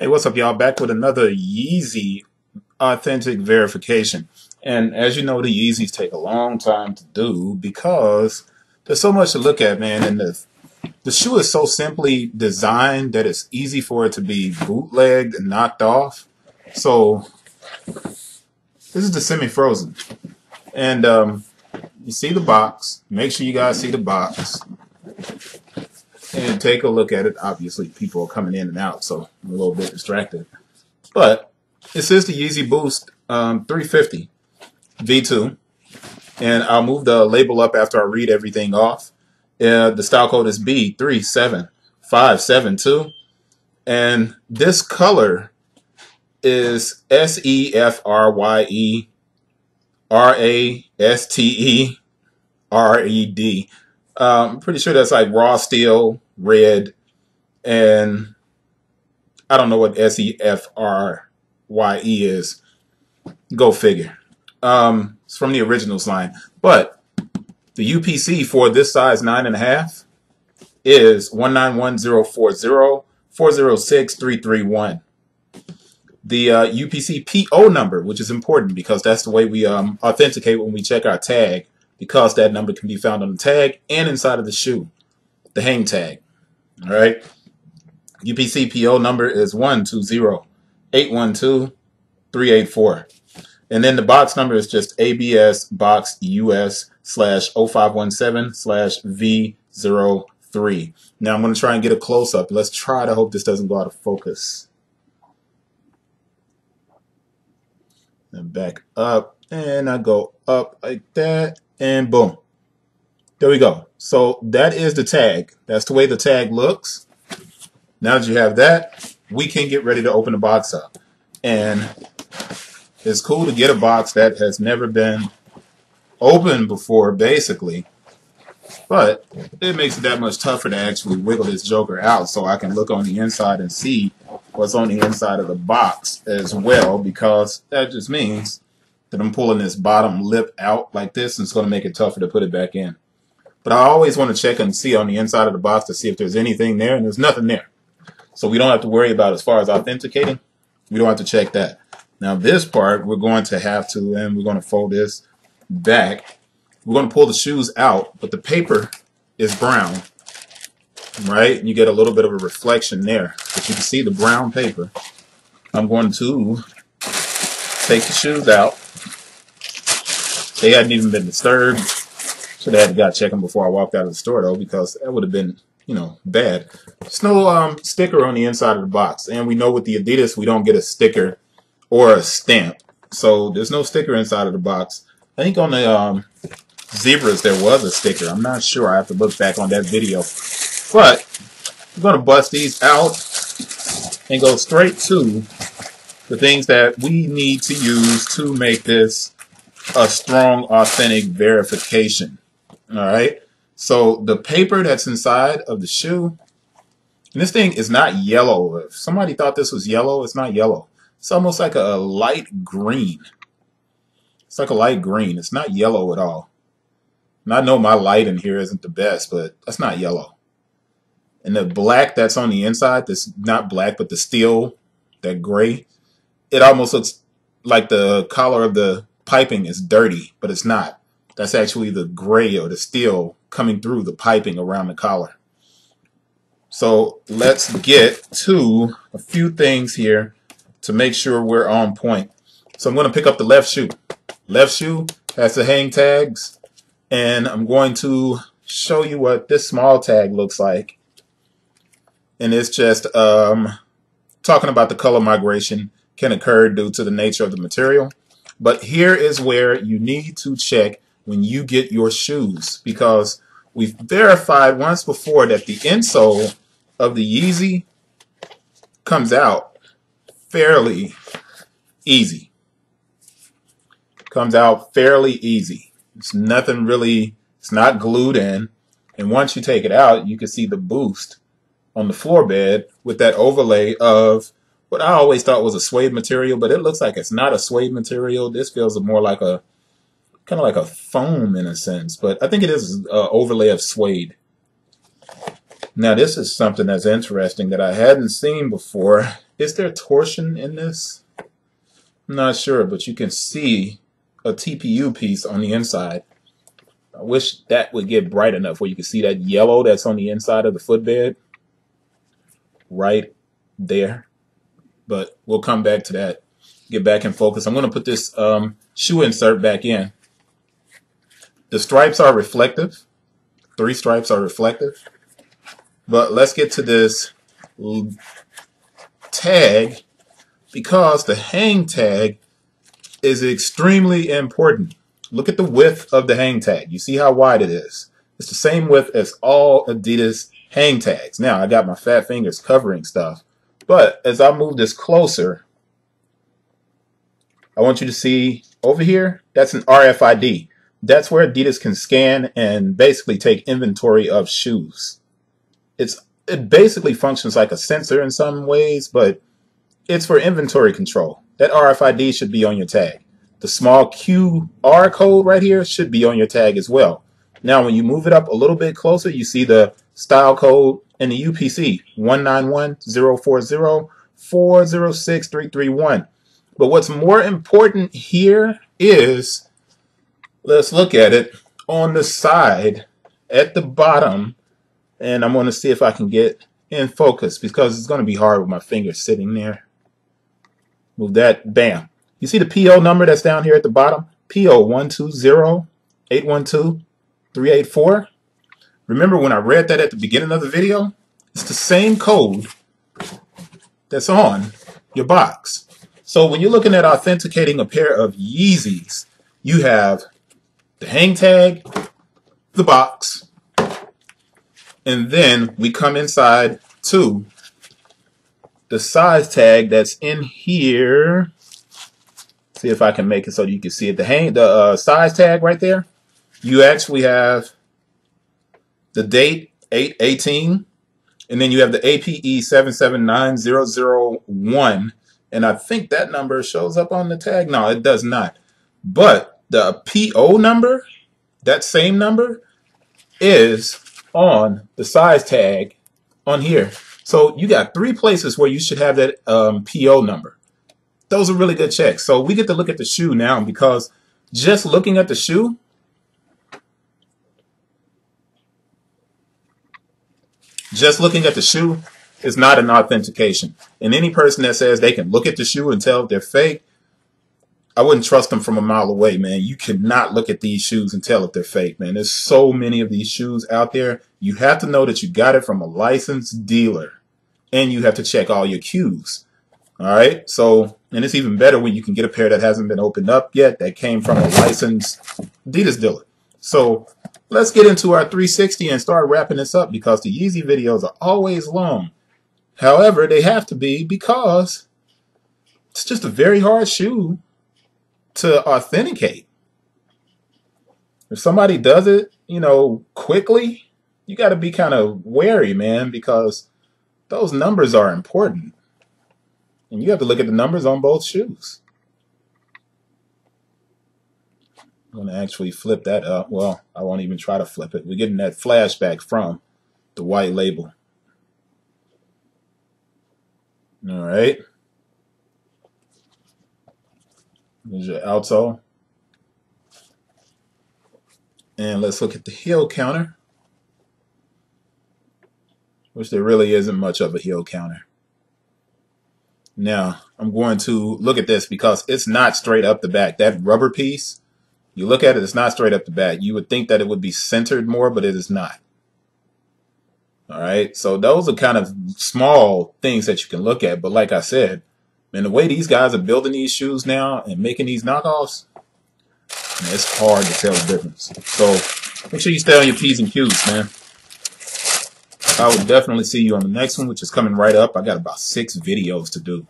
Hey, what's up, y'all? Back with another Yeezy authentic verification. And as you know, the Yeezys take a long time to do because there's so much to look at, man. And the shoe is so simply designed that it's easy for it to be bootlegged and knocked off. So this is the semi-frozen. And you see the box. Make sure you guys see the box. And take a look at it. Obviously, people are coming in and out, so I'm a little bit distracted. But it says the Yeezy Boost 350 V2. And I'll move the label up after I read everything off. The style code is B37572. And this color is SEFRYE RASTE RED. I'm pretty sure that's like raw steel, red, and I don't know what SEFRYE is. Go figure. It's from the originals line. But the UPC for this size 9.5 is 191040406 The UPC PO number, which is important because that's the way we authenticate when we check our tag, because that number can be found on the tag and inside of the shoe, the hang tag. All right. UPC PO number is 120812384. And then the box number is just ABS box US/0517/V03. Now I'm going to try and get a close up. Let's try to hope this doesn't go out of focus. And back up, and I go up like that. And boom. There we go. So that is the tag. That's the way the tag looks. Now that you have that, we can get ready to open the box up. And it's cool to get a box that has never been opened before, basically. But it makes it that much tougher to actually wiggle this joker out so I can look on the inside and see what's on the inside of the box as well, because that just means that I'm pulling this bottom lip out like this, and it's going to make it tougher to put it back in. But I always want to check and see on the inside of the box to see if there's anything there, and there's nothing there. So we don't have to worry about as far as authenticating. We don't have to check that. Now this part, we're going to have to, and we're going to fold this back. We're going to pull the shoes out, but the paper is brown, right? And you get a little bit of a reflection there. But you can see the brown paper. I'm going to take the shoes out. They hadn't even been disturbed. Should have had the guy check them before I walked out of the store, though, because that would have been, you know, bad. There's no sticker on the inside of the box. And we know with the Adidas, we don't get a sticker or a stamp. So there's no sticker inside of the box. I think on the Zebras, there was a sticker. I'm not sure. I have to look back on that video. But we're going to bust these out and go straight to the things that we need to use to make this a strong, authentic verification. All right. So the paper that's inside of the shoe, and this thing is not yellow. If somebody thought this was yellow, it's not yellow. It's almost like a light green. It's like a light green. It's not yellow at all. And I know my light in here isn't the best, but that's not yellow. And the black that's on the inside, this not black, but the steel, that gray, it almost looks like the collar of the piping is dirty, but it's not. That's actually the gray or the steel coming through the piping around the collar. So let's get to a few things here to make sure we're on point. So I'm going to pick up the left shoe. Left shoe has the hang tags, and I'm going to show you what this small tag looks like. And it's just talking about the color migration can occur due to the nature of the material. But here is where you need to check when you get your shoes, because we've verified once before that the insole of the Yeezy comes out fairly easy. Comes out fairly easy. It's nothing really, it's not glued in. And once you take it out, you can see the boost on the floor bed with that overlay of what I always thought was a suede material, but it looks like it's not a suede material. This feels more like a kind of like a foam in a sense, but I think it is an overlay of suede. Now this is something that's interesting that I hadn't seen before, is there torsion in this? I'm not sure, but you can see a TPU piece on the inside. I wish that would get bright enough where you can see that yellow that's on the inside of the footbed right there. But we'll come back to that. Get back in focus. I'm going to put this shoe insert back in. The stripes are reflective. 3 stripes are reflective. But let's get to this tag, because the hang tag is extremely important. Look at the width of the hang tag. You see how wide it is. It's the same width as all Adidas hang tags. Now, I got my fat fingers covering stuff. But as I move this closer, I want you to see over here, that's an RFID. That's where Adidas can scan and basically take inventory of shoes. It basically functions like a sensor in some ways, but it's for inventory control. That RFID should be on your tag. The small QR code right here should be on your tag as well. Now, when you move it up a little bit closer, you see the style code and the UPC 191-040-406-331. But what's more important here is, let's look at it on the side at the bottom. And I'm going to see if I can get in focus, because it's going to be hard with my fingers sitting there. Move that. Bam. You see the PO number that's down here at the bottom? PO 120-812-384. Remember when I read that at the beginning of the video? It's the same code that's on your box. So when you're looking at authenticating a pair of Yeezys, you have the hang tag, the box, and then we come inside to the size tag that's in here. See if I can make it so you can see it. The size tag right there, you actually have the date 8/18, and then you have the APE 779001, and I think that number shows up on the tag. No, it does not. But the PO number, that same number, is on the size tag on here. So you got 3 places where you should have that PO number. Those are really good checks. So we get to look at the shoe now, because just looking at the shoe, is not an authentication. And any person that says they can look at the shoe and tell if they're fake, I wouldn't trust them from a mile away, man. You cannot look at these shoes and tell if they're fake, man. There's so many of these shoes out there. You have to know that you got it from a licensed dealer, and you have to check all your cues. All right. So, and it's even better when you can get a pair that hasn't been opened up yet, that came from a licensed Adidas dealer. So let's get into our 360 and start wrapping this up, because the Yeezy videos are always long. However, they have to be, because it's just a very hard shoe to authenticate. If somebody does it, quickly, you got to be kind of wary, man, because those numbers are important. And you have to look at the numbers on both shoes. I'm going to actually flip that up. Well, I won't even try to flip it. We're getting that flashback from the white label. All right. There's your outsole. And let's look at the heel counter, which there really isn't much of a heel counter. Now, I'm going to look at this, because it's not straight up the back. That rubber piece, you look at it, it's not straight up the back. You would think that it would be centered more, but it is not. All right, so those are kind of small things that you can look at. But like I said, man, the way these guys are building these shoes now and making these knockoffs, man, it's hard to tell the difference. So make sure you stay on your P's and Q's, man. I will definitely see you on the next one, which is coming right up. I got about 6 videos to do.